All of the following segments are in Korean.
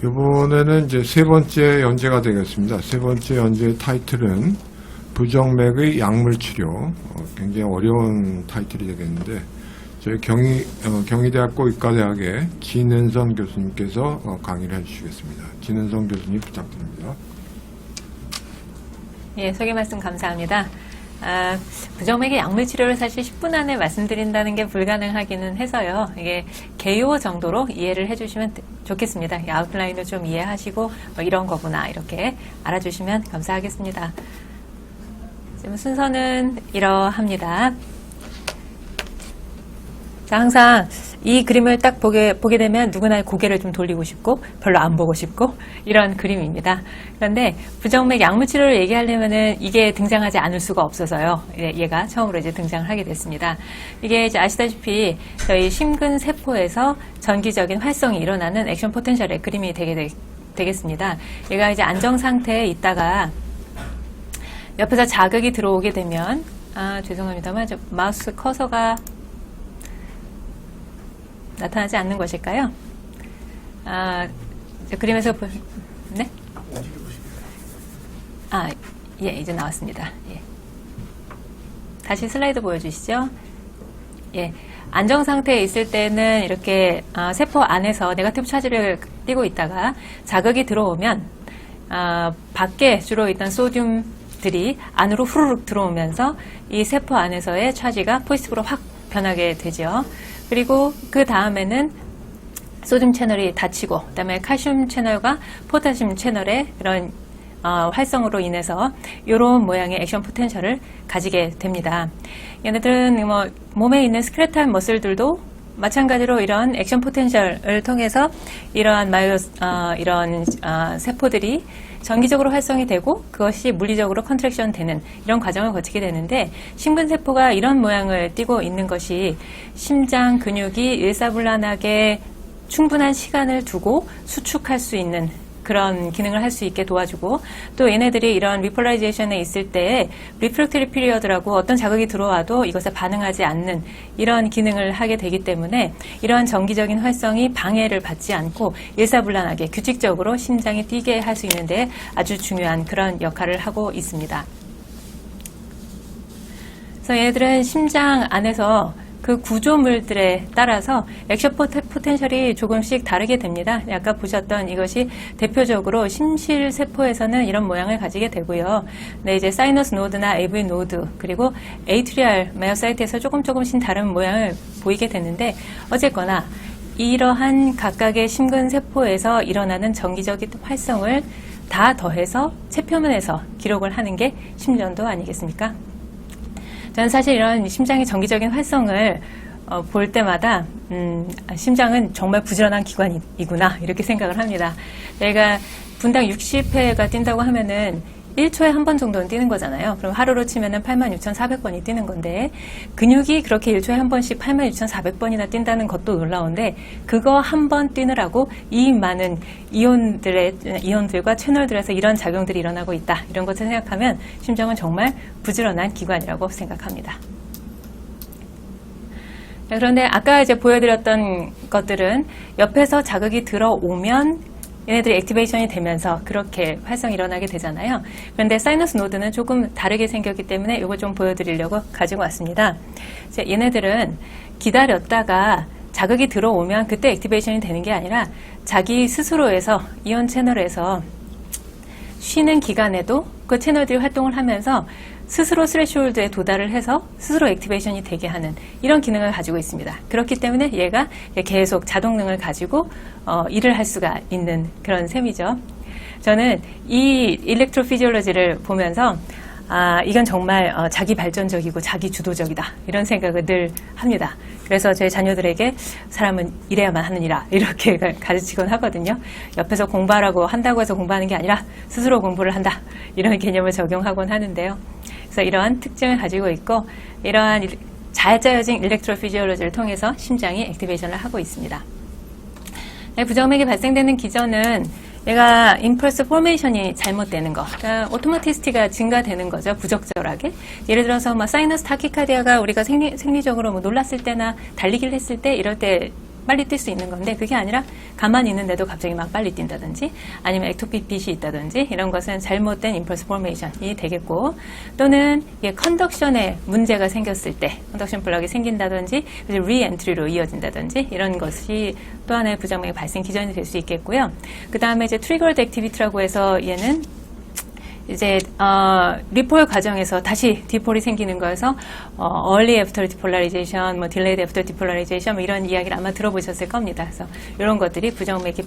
이번에는 이제 세 번째 연재가 되겠습니다. 세 번째 연재의 타이틀은 부정맥의 약물치료. 굉장히 어려운 타이틀이 되겠는데, 저희 경희대학 의과대학의 진은선 교수님께서 강의를 해주시겠습니다. 진은선 교수님 부탁드립니다. 예, 소개 말씀 감사합니다. 부정맥의 약물 치료를 사실 10분 안에 말씀드린다는 게 불가능하기는 해서요. 이게 개요 정도로 이해를 해주시면 좋겠습니다. 이 아웃라인을 좀 이해하시고 이런 거구나 이렇게 알아주시면 감사하겠습니다. 지금 순서는 이러합니다. 자, 항상 이 그림을 딱 보게 되면 누구나 고개를 좀 돌리고 싶고 별로 안 보고 싶고 이런 그림입니다. 그런데 부정맥 약물 치료를 얘기하려면은 이게 등장하지 않을 수가 없어서요. 얘가 처음으로 이제 등장을 하게 됐습니다. 이게 이제 아시다시피 저희 심근 세포에서 전기적인 활성이 일어나는 액션 포텐셜의 그림이 되겠습니다. 얘가 이제 안정 상태에 있다가 옆에서 자극이 들어오게 되면 죄송합니다만 마우스 커서가 나타나지 않는 것일까요? 그림에서 네? 예, 이제 나왔습니다. 예. 다시 슬라이드 보여주시죠. 예, 안정 상태에 있을 때는 이렇게 세포 안에서 네거티브 차지를 띄고 있다가 자극이 들어오면 밖에 주로 있던 소듐들이 안으로 후루룩 들어오면서 이 세포 안에서의 차지가 포지티브로 확 변하게 되죠. 그리고 그 다음에는 소듐 채널이 닫히고 그다음에 칼슘 채널과 포타슘 채널의 이런 활성으로 인해서 이런 모양의 액션 포텐셜을 가지게 됩니다. 얘네들은 몸에 있는 스켈레탈 머슬들도 마찬가지로 이런 액션 포텐셜을 통해서 이러한 세포들이 전기적으로 활성이 되고 그것이 물리적으로 컨트랙션 되는 이런 과정을 거치게 되는데, 심근세포가 이런 모양을 띠고 있는 것이 심장 근육이 일사불란하게 충분한 시간을 두고 수축할 수 있는 그런 기능을 할 수 있게 도와주고, 또 얘네들이 이런 리폴라이제이션에 있을 때 리프렉터리 피리어드라고 어떤 자극이 들어와도 이것에 반응하지 않는 이런 기능을 하게 되기 때문에 이러한 정기적인 활성이 방해를 받지 않고 일사불란하게 규칙적으로 심장이 뛰게 할 수 있는데 아주 중요한 그런 역할을 하고 있습니다. 그래서 얘네들은 심장 안에서 그 구조물들에 따라서 액션 포텐셜이 조금씩 다르게 됩니다. 아까 보셨던 이것이 대표적으로 심실세포에서는 이런 모양을 가지게 되고요. 네, 이제 사이너스 노드나 AV 노드 그리고 에이트리얼 마이오사이트에서 조금씩 다른 모양을 보이게 되는데, 어쨌거나 이러한 각각의 심근세포에서 일어나는 정기적인 활성을 다 더해서 체표면에서 기록을 하는 게 심전도 아니겠습니까? 저는 사실 이런 심장의 정기적인 활성을 볼 때마다 심장은 정말 부지런한 기관이구나 이렇게 생각을 합니다. 내가 분당 60회가 뛴다고 하면은 1초에 한 번 정도는 뛰는 거잖아요. 그럼 하루로 치면은 86,400번이 뛰는 건데, 근육이 그렇게 1초에 한 번씩 86,400번이나 뛴다는 것도 놀라운데, 그거 한 번 뛰느라고 이 많은 이온들과 채널들에서 이런 작용들이 일어나고 있다. 이런 것을 생각하면 심장은 정말 부지런한 기관이라고 생각합니다. 그런데 아까 이제 보여드렸던 것들은 옆에서 자극이 들어오면 얘네들이 액티베이션이 되면서 그렇게 활성이 일어나게 되잖아요. 그런데 사이너스 노드는 조금 다르게 생겼기 때문에 이거 좀 보여드리려고 가지고 왔습니다. 얘네들은 기다렸다가 자극이 들어오면 그때 액티베이션이 되는 게 아니라 자기 스스로에서 이온 채널에서 쉬는 기간에도 그 채널들이 활동을 하면서 스스로 스레시홀드에 도달을 해서 스스로 액티베이션이 되게 하는 이런 기능을 가지고 있습니다. 그렇기 때문에 얘가 계속 자동능을 가지고 일을 할 수가 있는 그런 셈이죠. 저는 이 일렉트로피지올로지를 보면서 이건 정말 자기 발전적이고 자기 주도적이다 이런 생각을 늘 합니다. 그래서 저희 자녀들에게 사람은 이래야만 하느니라 이렇게 가르치곤 하거든요. 옆에서 공부하라고 한다고 해서 공부하는 게 아니라 스스로 공부를 한다 이런 개념을 적용하곤 하는데요. 그래서 이러한 특징을 가지고 있고, 이러한 잘 짜여진 일렉트로피지올로지를 통해서 심장이 액티베이션을 하고 있습니다. 부정맥이 발생되는 기전은 얘가 임펄스 포메이션이 잘못되는 거, 그러니까 오토마티스티가 증가되는 거죠. 부적절하게. 예를 들어서 사이너스 타키카디아가 우리가 생리적으로 놀랐을 때나 달리기를 했을 때 이럴 때 빨리 뛸 수 있는 건데 그게 아니라 가만히 있는데도 갑자기 막 빨리 뛴다든지 아니면 액토픽 빛이 있다든지 이런 것은 잘못된 임펄스 포메이션이 되겠고 또는 이게 컨덕션에 문제가 생겼을 때 컨덕션 블럭이 생긴다든지 리엔트리로 이어진다든지 이런 것이 또 하나의 부정맥의 발생 기전이 될 수 있겠고요. 그 다음에 이제 트리거드 액티비티라고 해서 얘는 이제 리폴 과정에서 다시 디폴이 생기는 거여서 early after depolarization, 뭐 delayed after depolarization 뭐 이런 이야기를 아마 들어보셨을 겁니다. 그래서 이런 것들이 부정맥이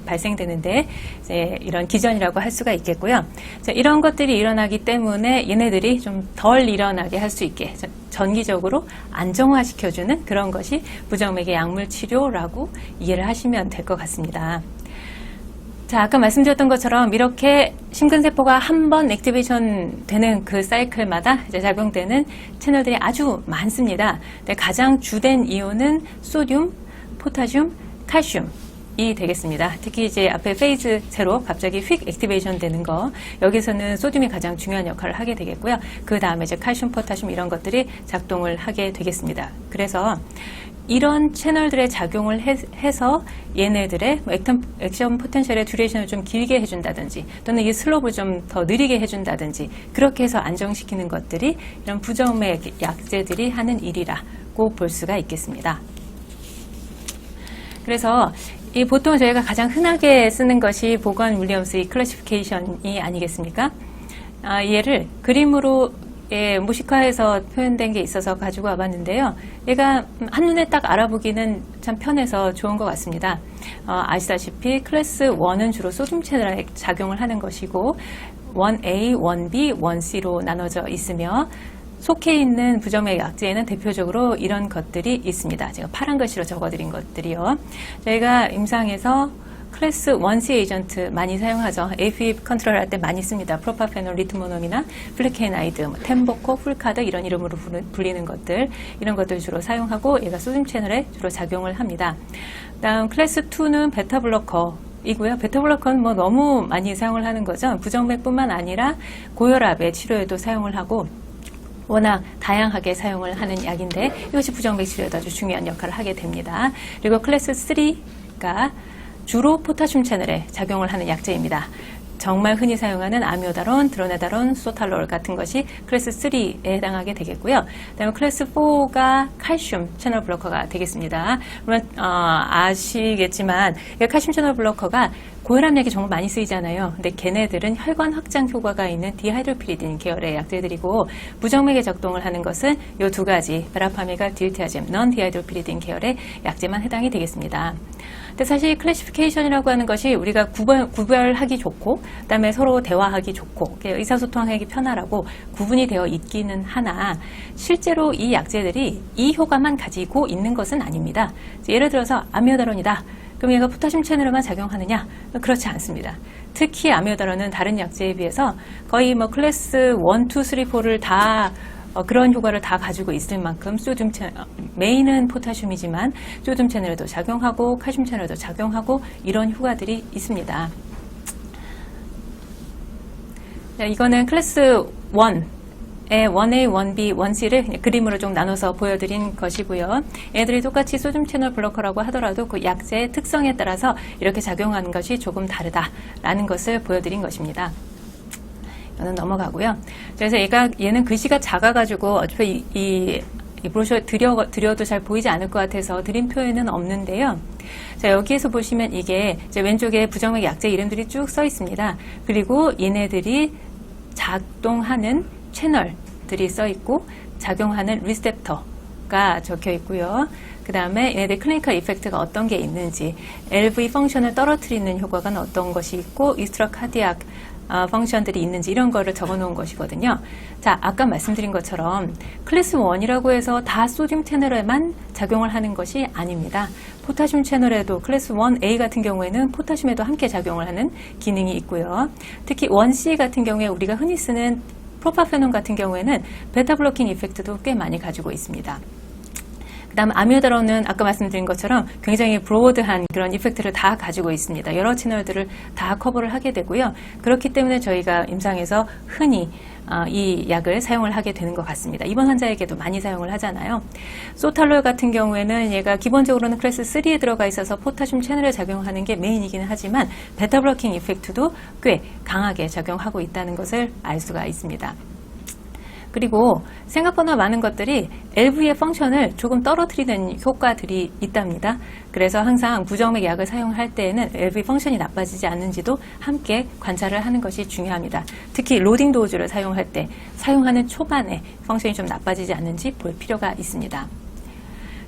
발생되는데 이제 이런 기전이라고 할 수가 있겠고요. 자, 이런 것들이 일어나기 때문에 얘네들이 좀 덜 일어나게 할 수 있게 전기적으로 안정화시켜주는 그런 것이 부정맥의 약물 치료라고 이해를 하시면 될 것 같습니다. 자, 아까 말씀드렸던 것처럼 이렇게 심근세포가 한 번 액티베이션 되는 그 사이클마다 이제 작용되는 채널들이 아주 많습니다. 근데 가장 주된 이온은 소듐, 포타슘, 칼슘이 되겠습니다. 특히 이제 앞에 페이즈 제로 갑자기 휙 액티베이션 되는 거 여기서는 소듐이 가장 중요한 역할을 하게 되겠고요. 그 다음에 이제 칼슘, 포타슘 이런 것들이 작동을 하게 되겠습니다. 그래서 이런 채널들의 작용을 해서 얘네들의 액션 포텐셜의 듀레이션을 좀 길게 해준다든지 또는 이 슬롭을 좀 더 느리게 해준다든지 그렇게 해서 안정시키는 것들이 이런 부정맥 약제들이 하는 일이라고 볼 수가 있겠습니다. 그래서 이 보통 저희가 가장 흔하게 쓰는 것이 보건 윌리엄스의 클래시피케이션이 아니겠습니까? 얘를 그림으로 무식화해서 표현된 게 있어서 가지고 와봤는데요. 얘가 한눈에 딱 알아보기는 참 편해서 좋은 것 같습니다. 아시다시피 클래스 1은 주로 소듐 채널에 작용을 하는 것이고 1A, 1B, 1C로 나눠져 있으며 속해 있는 부정맥 약제에는 대표적으로 이런 것들이 있습니다. 제가 파란 글씨로 적어드린 것들이요. 저희가 임상에서 클래스 1C 에이전트 많이 사용하죠. AFib 컨트롤 할 때 많이 씁니다. 프로파페놀, 리트모놈이나 플레케나이드, 템보코, 풀카드 이런 이름으로 불리는 것들 이런 것들 주로 사용하고 얘가 소듐 채널에 주로 작용을 합니다. 다음 클래스 2는 베타블로커 이고요. 베타블로커는 뭐 너무 많이 사용을 하는 거죠. 부정맥뿐만 아니라 고혈압의 치료에도 사용을 하고 워낙 다양하게 사용을 하는 약인데 이것이 부정맥 치료에도 아주 중요한 역할을 하게 됩니다. 그리고 클래스 3가 주로 포타슘 채널에 작용을 하는 약제입니다. 정말 흔히 사용하는 아미오다론, 드로네다론, 소탈롤 같은 것이 클래스 3에 해당하게 되겠고요. 그다음에 클래스 4가 칼슘 채널 블로커가 되겠습니다. 물론 아시겠지만 칼슘 채널 블로커가 고혈압 약이 정말 많이 쓰이잖아요. 근데 걔네들은 혈관 확장 효과가 있는 디하이드로피리딘 계열의 약제들이고 부정맥에 작동을 하는 것은 이 두 가지 베라파미갈, 딜티아즘, 넌 디하이드로피리딘 계열의 약제만 해당이 되겠습니다. 근데 사실 클래시피케이션이라고 하는 것이 우리가 구별하기 좋고 그다음에 서로 대화하기 좋고 의사소통하기 편하라고 구분이 되어 있기는 하나 실제로 이 약제들이 이 효과만 가지고 있는 것은 아닙니다. 예를 들어서 아미오다론이다. 그럼 얘가 포타슘 채널에만 작용하느냐? 그렇지 않습니다. 특히 아미오다론은 다른 약제에 비해서 거의 뭐 클래스 1, 2, 3, 4를 다 그런 효과를 다 가지고 있을 만큼 소듐 채널, 메인은 포타슘이지만 소듐 채널에도 작용하고 칼슘 채널에도 작용하고 이런 효과들이 있습니다. 자, 이거는 클래스 1의 1A, 1B, 1C를 그림으로 좀 나눠서 보여드린 것이고요. 얘들이 똑같이 소듐 채널 블로커라고 하더라도 그 약제의 특성에 따라서 이렇게 작용하는 것이 조금 다르다라는 것을 보여드린 것입니다. 이거는 넘어가고요. 그래서 얘는 글씨가 작아가지고 어차피 이 브로셔 드려도 잘 보이지 않을 것 같아서 드린 표현은 없는데요. 자, 여기에서 보시면 이게 이제 왼쪽에 부정맥 약제 이름들이 쭉 써 있습니다. 그리고 얘네들이 작동하는 채널들이 써 있고 작용하는 리셉터가 적혀 있고요. 그 다음에 얘네들 클리니컬 이펙트가 어떤 게 있는지, LV 펑션을 떨어뜨리는 효과가 어떤 것이 있고, 이스트라카디악 펑션들이 있는지 이런 거를 적어 놓은 것이거든요. 자, 아까 말씀드린 것처럼 클래스 1이라고 해서 다 소듐 채널에만 작용을 하는 것이 아닙니다. 포타슘 채널에도 클래스 1A 같은 경우에는 포타슘에도 함께 작용을 하는 기능이 있고요. 특히 1C 같은 경우에 우리가 흔히 쓰는 프로파페논 같은 경우에는 베타 블로킹 이펙트도 꽤 많이 가지고 있습니다. 그 그다음 아미오다론은 아까 말씀드린 것처럼 굉장히 브로드한 그런 이펙트를 다 가지고 있습니다. 여러 채널들을 다 커버를 하게 되고요. 그렇기 때문에 저희가 임상에서 흔히 이 약을 사용을 하게 되는 것 같습니다. 입원 환자에게도 많이 사용을 하잖아요. 소탈롤 같은 경우에는 얘가 기본적으로는 클래스 3에 들어가 있어서 포타슘 채널에 작용하는 게 메인이기는 하지만 베타 블로킹 이펙트도 꽤 강하게 작용하고 있다는 것을 알 수가 있습니다. 그리고 생각보다 많은 것들이 LV의 펑션을 조금 떨어뜨리는 효과들이 있답니다. 그래서 항상 부정맥 약을 사용할 때에는 LV 펑션이 나빠지지 않는지도 함께 관찰을 하는 것이 중요합니다. 특히 로딩 도즈를 사용할 때 사용하는 초반에 펑션이 좀 나빠지지 않는지 볼 필요가 있습니다.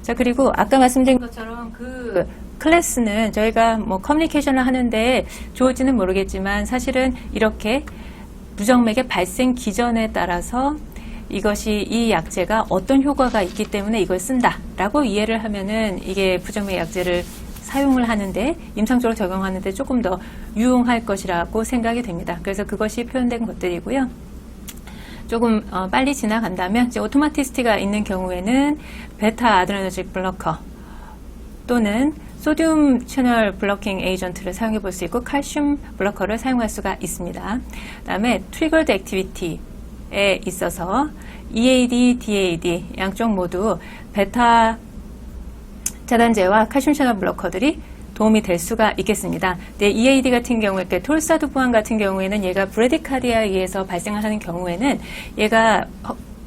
자, 그리고 아까 말씀드린 것처럼 그 클래스는 저희가 뭐 커뮤니케이션을 하는데 좋을지는 모르겠지만 사실은 이렇게 부정맥의 발생 기전에 따라서 이것이 이 약제가 어떤 효과가 있기 때문에 이걸 쓴다라고 이해를 하면은 이게 부정맥 약제를 사용을 하는데 임상적으로 적용하는데 조금 더 유용할 것이라고 생각이 됩니다. 그래서 그것이 표현된 것들이고요. 조금 빨리 지나간다면 이제 오토마티스티가 있는 경우에는 베타 아드레너직 블러커 또는 소듐 채널 블러킹 에이전트를 사용해 볼 수 있고 칼슘 블러커를 사용할 수가 있습니다. 그 다음에 트리거드 액티비티에 있어서 EAD, DAD 양쪽 모두 베타 차단제와 칼슘 채널 블러커들이 도움이 될 수가 있겠습니다. 근데 EAD 같은 경우에 톨사두부항 같은 경우에는 얘가 브레디카디아에 의해서 발생을 하는 경우에는 얘가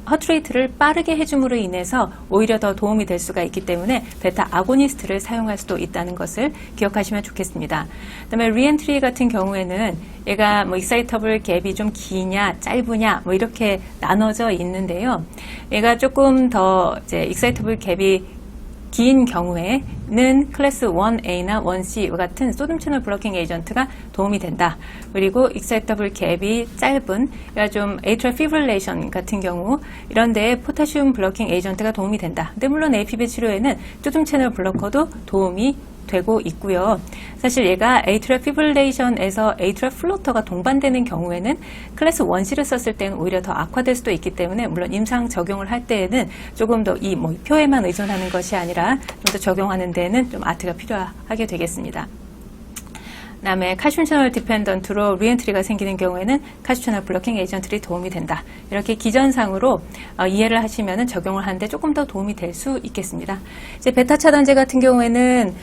허트레이트를 빠르게 해줌으로 인해서 오히려 더 도움이 될 수가 있기 때문에 베타 아고니스트를 사용할 수도 있다는 것을 기억하시면 좋겠습니다. 그다음에 리엔트리 같은 경우에는 얘가 뭐 익사이터블 갭이 좀 기냐 짧으냐 뭐 이렇게 나눠져 있는데요. 얘가 조금 더 이제 익사이터블 갭이 긴 경우에는 클래스 1A나 1C 같은 소듐 채널 블러킹 에이전트가 도움이 된다. 그리고 익사이터블 갭이 짧은 그러니까 좀 에이트럴 피브릴레이션 같은 경우 이런 데에 포타슘 블러킹 에이전트가 도움이 된다. 근데 물론 APB 치료에는 소듐 채널 블러커도 도움이 되고 있고요. 사실 얘가 에이트럴 피브릴레이션에서 에이트럴 플로터가 동반되는 경우에는 클래스 1C를 썼을 때는 오히려 더 악화될 수도 있기 때문에 물론 임상 적용을 할 때에는 조금 더 이 표에만 의존하는 것이 아니라 좀 더 적용하는 데는 좀 아트가 필요하게 되겠습니다. 그다음에 칼슘 채널 디펜던트로 리엔트리가 생기는 경우에는 칼슘 채널 블러킹 에이전트들이 도움이 된다. 이렇게 기전상으로 이해를 하시면 적용을 하는데 조금 더 도움이 될 수 있겠습니다. 이제 베타 차단제 같은 경우에는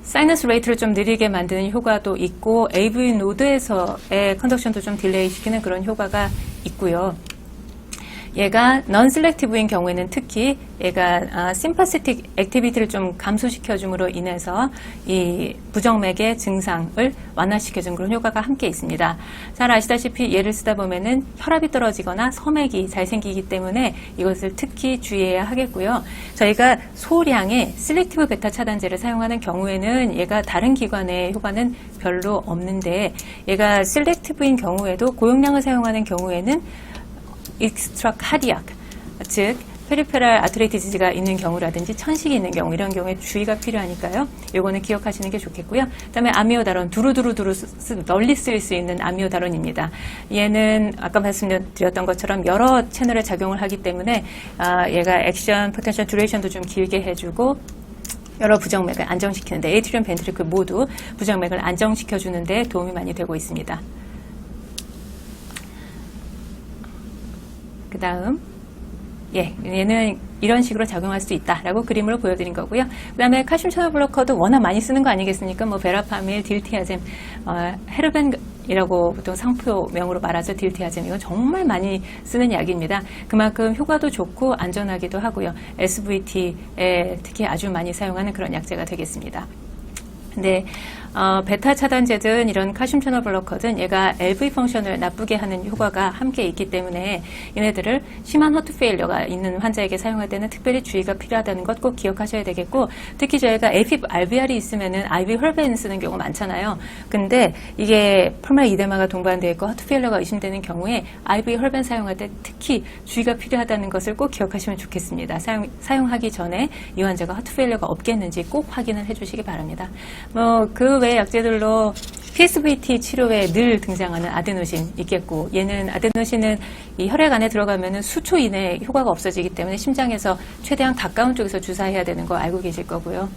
사이너스 레이트를 좀 느리게 만드는 효과도 있고 AV 노드에서의 컨덕션도 좀 딜레이 시키는 그런 효과가 있고요. 얘가 non-selective인 경우에는 특히 얘가 심파세틱 액티비티를 좀 감소시켜줌으로 인해서 이 부정맥의 증상을 완화시켜준 그런 효과가 함께 있습니다. 잘 아시다시피 얘를 쓰다 보면은 혈압이 떨어지거나 섬액이 잘 생기기 때문에 이것을 특히 주의해야 하겠고요. 저희가 소량의 셀렉티브 베타 차단제를 사용하는 경우에는 얘가 다른 기관의 효과는 별로 없는데 얘가 셀렉티브인 경우에도 고용량을 사용하는 경우에는 익스트라 카디악, 즉 페리페랄 아트레티지가 있는 경우라든지 천식이 있는 경우 이런 경우에 주의가 필요하니까요. 요거는 기억하시는 게 좋겠고요. 그다음에 아미오다론 두루두루 널리 쓰일 수 있는 아미오다론입니다. 얘는 아까 말씀드렸던 것처럼 여러 채널에 작용을 하기 때문에 얘가 액션, 포텐셜 듀레이션도 좀 길게 해주고 여러 부정맥을 안정시키는데 에이트리움 벤트리클 모두 부정맥을 안정시켜주는 데 도움이 많이 되고 있습니다. 그 다음 얘는 이런 식으로 작용할 수 있다라고 그림으로 보여드린 거고요. 그 다음에 칼슘 채널 블러커도 워낙 많이 쓰는 거 아니겠습니까? 뭐 베라파밀, 딜티아젬, 헤르벤이라고 보통 상표명으로 말하죠. 딜티아젬 이건 정말 많이 쓰는 약입니다. 그만큼 효과도 좋고 안전하기도 하고요. SVT에 특히 아주 많이 사용하는 그런 약제가 되겠습니다. 근데 베타 차단제든 이런 칼슘 채널 블러커든 얘가 LV 펑션을 나쁘게 하는 효과가 함께 있기 때문에 얘네들을 심한 허트 페일러가 있는 환자에게 사용할 때는 특별히 주의가 필요하다는 것 꼭 기억하셔야 되겠고 특히 저희가 AFib RVR이 있으면은 IV 혈벤 쓰는 경우가 많잖아요. 근데 이게 펄모널 이데마가 동반되어 있고 허트 페일러가 의심되는 경우에 IV 혈벤 사용할 때 특히 주의가 필요하다는 것을 꼭 기억하시면 좋겠습니다. 사용하기 전에 이 환자가 허트 페일러가 없겠는지 꼭 확인을 해주시기 바랍니다. 그 외 약제들로 PSVT 치료에 늘 등장하는 아데노신 있겠고, 얘는 아데노신은 이 혈액 안에 들어가면은 수초 이내에 효과가 없어지기 때문에 심장에서 최대한 가까운 쪽에서 주사해야 되는 거 알고 계실 거고요.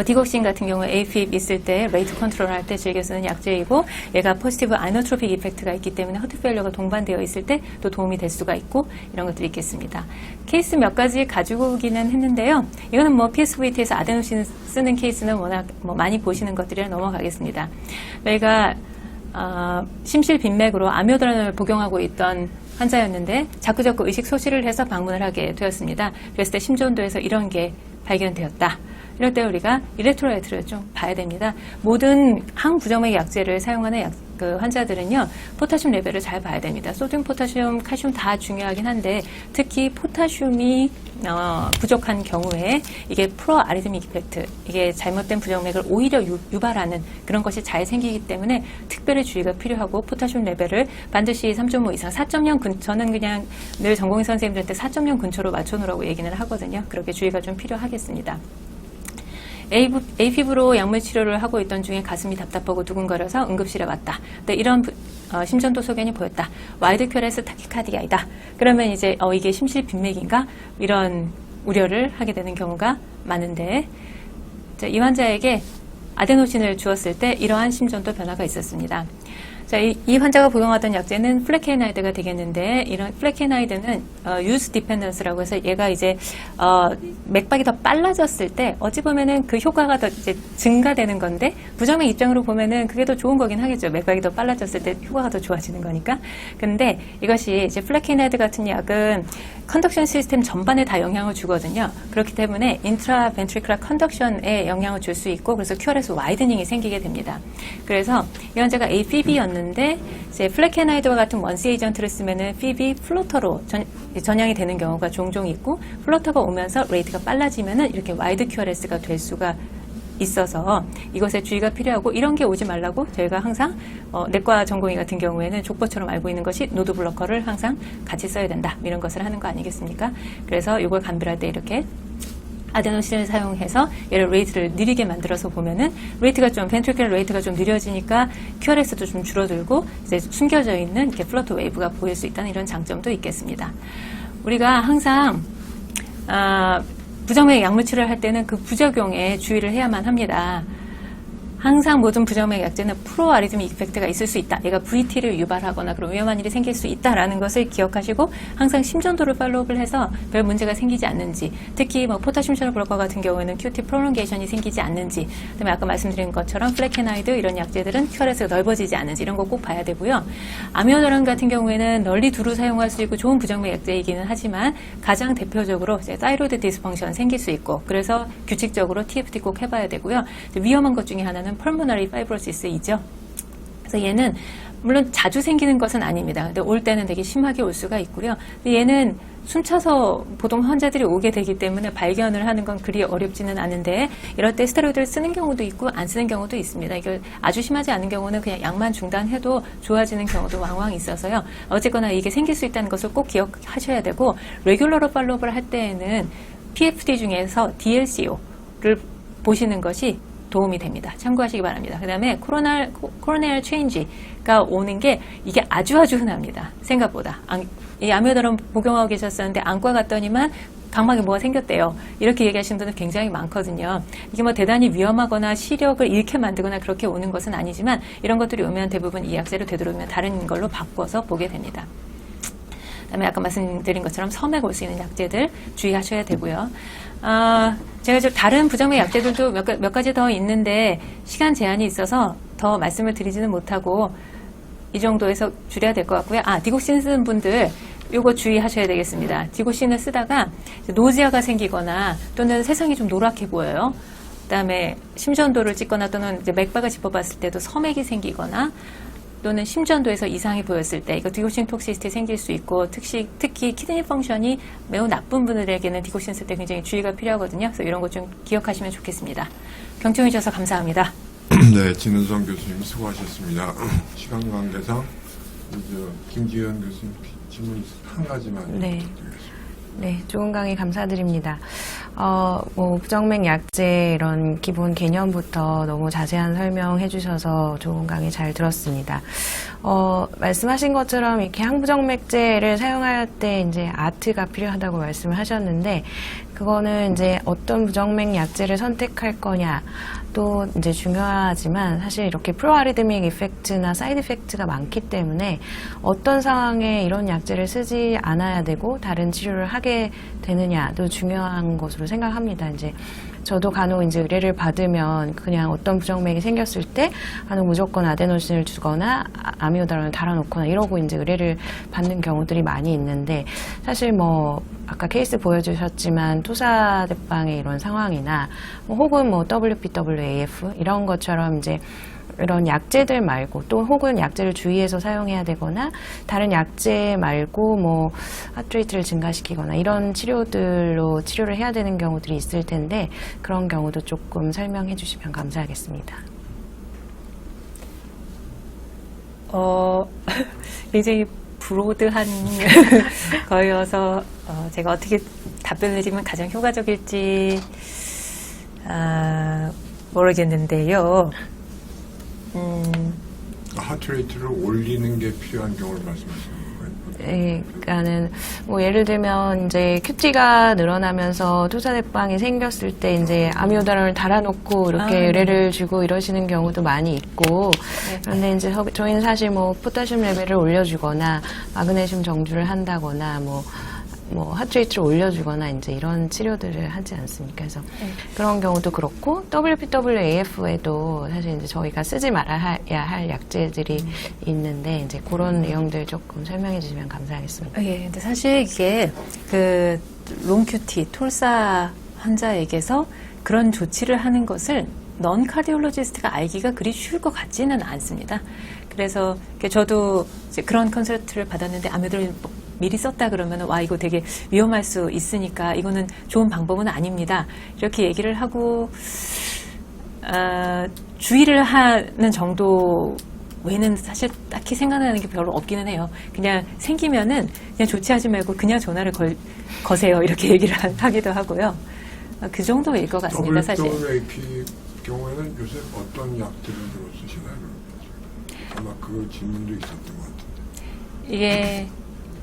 디곡신 같은 경우 AFib 있을 때 레이트 컨트롤 할 때 즐겨 쓰는 약제이고, 얘가 포지티브 아이노트로픽 이펙트가 있기 때문에 허트 페일러가 동반되어 있을 때 또 도움이 될 수가 있고, 이런 것들이 있겠습니다. 케이스 몇 가지 가지고 오기는 했는데요. 이거는 뭐 PSVT에서 아데노신 쓰는 케이스는 워낙 뭐 많이 보시는 것들이라 넘어가겠습니다. 저희가 심실빈맥으로 아미오다론을 복용하고 있던 환자였는데 자꾸 의식 소실을 해서 방문을 하게 되었습니다. 그랬을 때 심전도에서 이런 게 발견되었다. 이럴 때 우리가 일렉트로라이트를 좀 봐야 됩니다. 모든 항부정맥 약제를 사용하는 그 환자들은요, 포타슘 레벨을 잘 봐야 됩니다. 소듐, 포타슘, 칼슘 다 중요하긴 한데 특히 포타슘이 부족한 경우에 이게 프로아리드믹 이펙트, 이게 잘못된 부정맥을 오히려 유발하는 그런 것이 잘 생기기 때문에 특별히 주의가 필요하고, 포타슘 레벨을 반드시 3.5 이상, 4.0 저는 그냥 늘 전공의 선생님들한테 4.0 근처로 맞춰놓으라고 얘기는 하거든요. 그렇게 주의가 좀 필요하겠습니다. AFib으로 약물 치료를 하고 있던 중에 가슴이 답답하고 두근거려서 응급실에 왔다. 근데 이런 심전도 소견이 보였다. 와이드 큐레스 타키카디아이다. 그러면 이제 이게 심실빈맥인가? 이런 우려를 하게 되는 경우가 많은데, 이 환자에게 아데노신을 주었을 때 이러한 심전도 변화가 있었습니다. 자, 이 환자가 복용하던 약제는 플레케나이드가 되겠는데, 이런 플레케나이드는 유스 디펜던스라고 해서 얘가 이제 맥박이 더 빨라졌을 때 어찌 보면은 그 효과가 더 이제 증가되는 건데, 부정맥 입장으로 보면은 그게 더 좋은 거긴 하겠죠. 맥박이 더 빨라졌을 때 효과가 더 좋아지는 거니까. 근데 이것이 이제 플레케나이드 같은 약은 컨덕션 시스템 전반에 다 영향을 주거든요. 그렇기 때문에 인트라 벤트리클라 컨덕션에 영향을 줄 수 있고, 그래서 QRS 와이드닝이 생기게 됩니다. 그래서 이 환자가 AFib였는데 이제 플레케나이드와 같은 원시 에이전트를 쓰면은 FIB 플로터로 전향이 되는 경우가 종종 있고, 플로터가 오면서 레이트가 빨라지면은 이렇게 와이드 QRS가 될 수가 있어서 이것에 주의가 필요하고, 이런 게 오지 말라고 저희가 항상 내과 전공의 같은 경우에는 족보처럼 알고 있는 것이 노드 블러커를 항상 같이 써야 된다, 이런 것을 하는 거 아니겠습니까? 그래서 이걸 감별할 때 이렇게 아데노신을 사용해서 얘를 레이트를 느리게 만들어서 보면은 벤트리큘러 레이트가 좀 느려지니까 QRS도 좀 줄어들고 이제 숨겨져 있는 이렇게 플러터 웨이브가 보일 수 있다는 이런 장점도 있겠습니다. 우리가 항상 부정맥 약물 치료를 할 때는 그 부작용에 주의를 해야만 합니다. 항상 모든 부정맥 약제는 프로아리드믹 이펙트가 있을 수 있다. 얘가 VT를 유발하거나 그런 위험한 일이 생길 수 있다라는 것을 기억하시고, 항상 심전도를 팔로우업을 해서 별 문제가 생기지 않는지, 특히 뭐 포타슘 셔널 블로커 같은 경우에는 QT 프롤롱게이션이 생기지 않는지, 그다음에 아까 말씀드린 것처럼 플레케나이드 이런 약제들은 QRS가 넓어지지 않는지, 이런 거 꼭 봐야 되고요. 아미오다론 같은 경우에는 널리 두루 사용할 수 있고 좋은 부정맥 약제이기는 하지만 가장 대표적으로 이제 타이로이드 디스펑션 생길 수 있고, 그래서 규칙적으로 TFT 꼭 해봐야 되고요. 위험한 것 중에 하나는 펄모너리 파이브로시스이죠. 그래서 얘는 물론 자주 생기는 것은 아닙니다. 근데 올 때는 되게 심하게 올 수가 있고요. 근데 얘는 숨차서 보통 환자들이 오게 되기 때문에 발견을 하는 건 그리 어렵지는 않은데, 이럴 때 스테로이드를 쓰는 경우도 있고 안 쓰는 경우도 있습니다. 이게 아주 심하지 않은 경우는 그냥 약만 중단해도 좋아지는 경우도 왕왕 있어서요. 어쨌거나 이게 생길 수 있다는 것을 꼭 기억하셔야 되고, 레귤러로 팔로우업을 할 때에는 PFD 중에서 DLCO를 보시는 것이 도움이 됩니다. 참고하시기 바랍니다. 그 다음에 코로네얼 체인지가 오는 게 이게 아주 흔합니다. 생각보다. 이 아미오다론 복용하고 계셨었는데 안과 갔더니만 각막에 뭐가 생겼대요. 이렇게 얘기하시는 분들 굉장히 많거든요. 이게 뭐 대단히 위험하거나 시력을 잃게 만들거나 그렇게 오는 것은 아니지만, 이런 것들이 오면 대부분 이 약제를 되도록이면 다른 걸로 바꿔서 보게 됩니다. 그다음에 아까 말씀드린 것처럼 섬액 올 수 있는 약제들 주의하셔야 되고요. 제가 좀 다른 부정맥 약제들도 몇 가지 더 있는데 시간 제한이 있어서 더 말씀을 드리지는 못하고 이 정도에서 줄여야 될 것 같고요. 디곡신 쓰는 분들 요거 주의하셔야 되겠습니다. 디곡신을 쓰다가 노지아가 생기거나 또는 세상이 좀 노랗게 보여요. 그다음에 심전도를 찍거나 또는 이제 맥박을 짚어봤을 때도 섬액이 생기거나 또는 심전도에서 이상이 보였을 때 이거 디곡신 톡시시티 생길 수 있고, 특히 키드니 펑션이 매우 나쁜 분들에게는 디곡신 쓸 때 굉장히 주의가 필요하거든요. 그래서 이런 것 좀 기억하시면 좋겠습니다. 경청해 주셔서 감사합니다. 네, 진은성 교수님 수고하셨습니다. 시간 관계상 김지현 교수님 질문 한 가지만 네. 부탁드리겠습니다. 네, 좋은 강의 감사드립니다. 뭐 부정맥 약제 이런 기본 개념부터 너무 자세한 설명해 주셔서 좋은 강의 잘 들었습니다. 말씀하신 것처럼 이렇게 항부정맥제를 사용할 때 이제 아트가 필요하다고 말씀을 하셨는데, 그거는 이제 어떤 부정맥 약제를 선택할 거냐 또 이제 중요하지만, 사실 이렇게 프로아리드믹 이펙트나 사이드 이펙트가 많기 때문에 어떤 상황에 이런 약제를 쓰지 않아야 되고 다른 치료를 하게 되느냐도 중요한 것으로 생각합니다. 이제 저도 간혹 이제 의뢰를 받으면 그냥 어떤 부정맥이 생겼을 때 무조건 아데노신을 주거나 아미오다론을 달아놓거나 이러고 이제 의뢰를 받는 경우들이 많이 있는데, 사실 뭐 아까 케이스 보여주셨지만 토사대빵의 이런 상황이나 혹은 뭐 WPWAF 이런 것처럼 이제 이런 약제들 말고 또 혹은 약제를 주의해서 사용해야 되거나 다른 약제 말고 뭐 하트레이트를 증가시키거나 이런 치료들로 치료를 해야 되는 경우들이 있을 텐데, 그런 경우도 조금 설명해 주시면 감사하겠습니다. 굉장히 브로드한 거여서 제가 어떻게 답변을 해주면 가장 효과적일지 모르겠는데요. 하트레이트를 올리는 게 필요한 경우를 말씀하시는 거예요? 그러니까는 뭐 예를 들면 이제 큐티가 늘어나면서 토사대빵이 생겼을 때 이제 아미오다론을 달아놓고 이렇게 의뢰를 주고 이러시는 경우도 많이 있고, 그런데 이제 저희는 사실 뭐 포타슘 레벨을 올려주거나 마그네슘 정주를 한다거나 뭐 하트레이트를 올려주거나 이제 이런 치료들을 하지 않습니까? 그래서 그런 경우도 그렇고, WPWAF에도 사실 이제 저희가 쓰지 말아야 할 약제들이 있는데, 이제 그런 내용들 조금 설명해 주시면 감사하겠습니다. 예, 근데 사실 이게 그 롱큐티 톨사 환자에게서 그런 조치를 하는 것을 넌 카디올로지스트가 알기가 그리 쉬울 것 같지는 않습니다. 그래서 저도 이제 그런 컨설트를 받았는데 아미오다론 미리 썼다 그러면 와 이거 되게 위험할 수 있으니까 이거는 좋은 방법은 아닙니다. 이렇게 얘기를 하고 주의를 하는 정도 외에는 사실 딱히 생각나는 게 별로 없기는 해요. 그냥 생기면은 그냥 조치하지 말고 그냥 전화를 거세요. 이렇게 얘기를 하기도 하고요. 그 정도일 것 같습니다. 사실. WAP 경우에는 요새 어떤 약들을 주로 쓰시나요? 아마 그 질문도 있었던 것 같은데.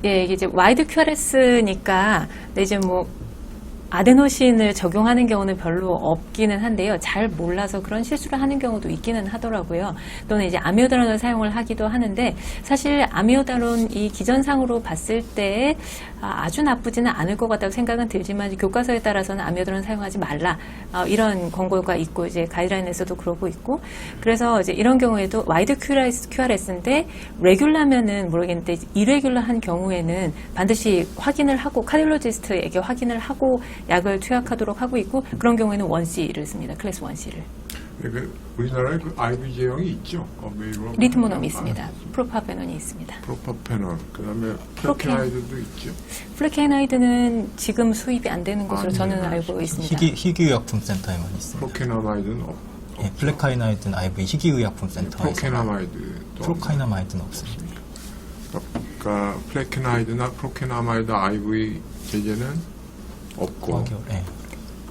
이게 이제 와이드 QRS니까 이제 뭐 아데노신을 적용하는 경우는 별로 없기는 한데요. 잘 몰라서 그런 실수를 하는 경우도 있기는 하더라고요. 또는 이제 아미오다론을 사용을 하기도 하는데, 사실 아미오다론 이 기전상으로 봤을 때 아주 나쁘지는 않을 것 같다고 생각은 들지만 교과서에 따라서는 아미오다론 사용하지 말라 이런 권고가 있고 이제 가이드라인에서도 그러고 있고, 그래서 이제 이런 경우에도 와이드 QRS인데 레귤라면은 모르겠는데 이레귤라한 경우에는 반드시 확인을 하고 카디올로지스트에게 확인을 하고 약을 투약하도록 하고 있고, 그런 경우에는 1C를 씁니다. 클래스 1C를. 우리나라에 그 IV 제형이 있죠? 리트모놈이 있습니다. 프로파페논이 있습니다. 프로파페논, 그 다음에 플레케나이드도 있죠? 플레케나이드는 지금 수입이 안 되는 것으로 저는 알고 있습니다. 희귀의약품센터에만 있습니다. 프로케나마이드는 예, 플레카이나이드는 IV 희귀의약품센터에 프로카이나마이드는 없습니다. 그러니까 플레케나이드나 프로케나마이드 IV 제제는 없고, 네.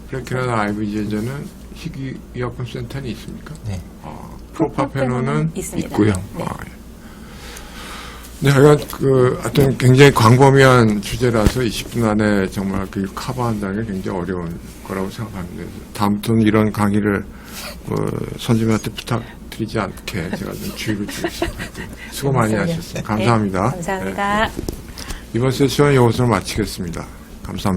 플레케나이드 IV 제제는 희귀의약품센터는 있습니까? 네. 프로파페논은 있습니다. 있고요. 네. 네, 하여튼 굉장히 광범위한 주제라서 20분 안에 정말 그 커버한다는 게 굉장히 어려운 거라고 생각합니다. 다음부터는 이런 강의를 선생님한테 부탁드리지 않게 제가 좀 주의를 주겠습니다. 수고 많이 하셨습니다. 감사합니다. 네, 감사합니다. 네. 이번 세션 이것으로 마치겠습니다. 감사합니다.